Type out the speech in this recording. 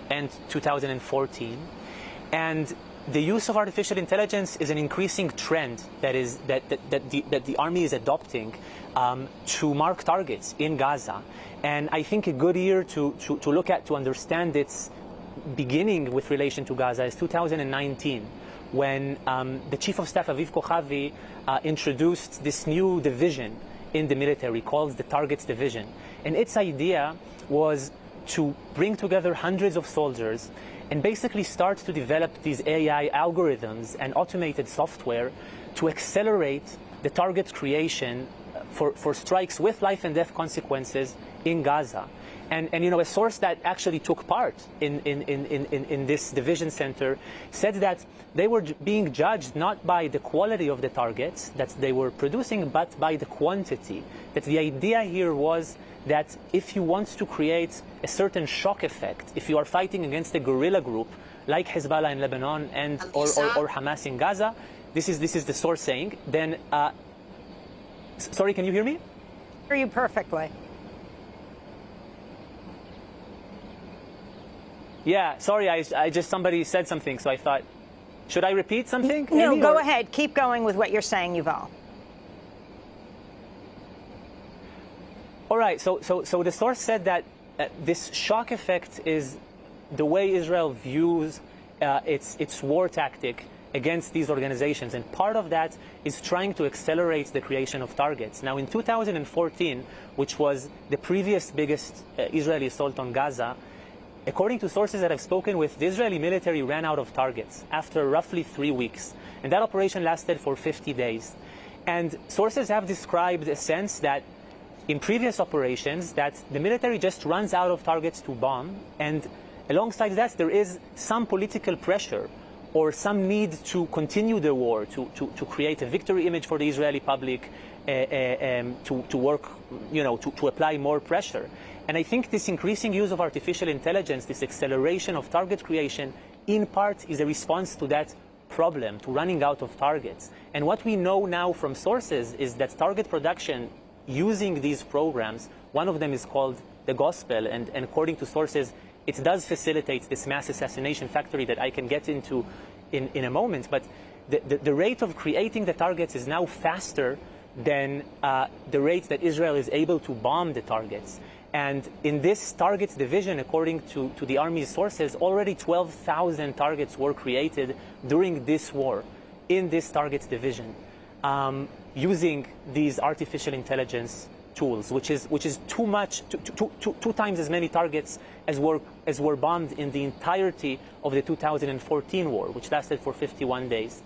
and 2014. And the use of artificial intelligence is an increasing trend that the army is adopting to mark targets in Gaza. And I think a good year to look at to understand its beginning with relation to Gaza is 2019, when the Chief of Staff Aviv Kochavi introduced this new division in the military called the Targets Division. And its idea was to bring together hundreds of soldiers and basically start to develop these AI algorithms and automated software to accelerate the target creation for strikes with life and death consequences in Gaza. And you know, a source that actually took part in this division center said that they were being judged not by the quality of the targets that they were producing, but by the quantity. That the idea here was that if you want to create a certain shock effect, if you are fighting against a guerrilla group like Hezbollah in Lebanon and or Hamas in Gaza, this is the source saying, then, sorry, can you hear me? I hear you perfectly. Yeah, sorry, I just, somebody said something, so I thought, should I repeat something? No, go ahead. Keep going with what you're saying, Yuval. All right, so the source said that this shock effect is the way Israel views its war tactic against these organizations, and part of that is trying to accelerate the creation of targets. Now, in 2014, which was the previous biggest Israeli assault on Gaza, according to sources that I've spoken with, the Israeli military ran out of targets after roughly 3 weeks, and that operation lasted for 50 days. And sources have described a sense that in previous operations that the military just runs out of targets to bomb, and alongside that there is some political pressure or some need to continue the war, to create a victory image for the Israeli public, to work, you know, to apply more pressure. And I think this increasing use of artificial intelligence, this acceleration of target creation, in part is a response to that problem, to running out of targets. And what we know now from sources is that target production using these programs, one of them is called the Gospel, and according to sources, it does facilitate this mass assassination factory that I can get into in a moment. But the rate of creating the targets is now faster than the rate that Israel is able to bomb the targets. And in this targets division, according to the Army's sources, already 12,000 targets were created during this war in this targets division, using these artificial intelligence tools, which is too much, two times as many targets as were bombed in the entirety of the 2014 war, which lasted for 51 days.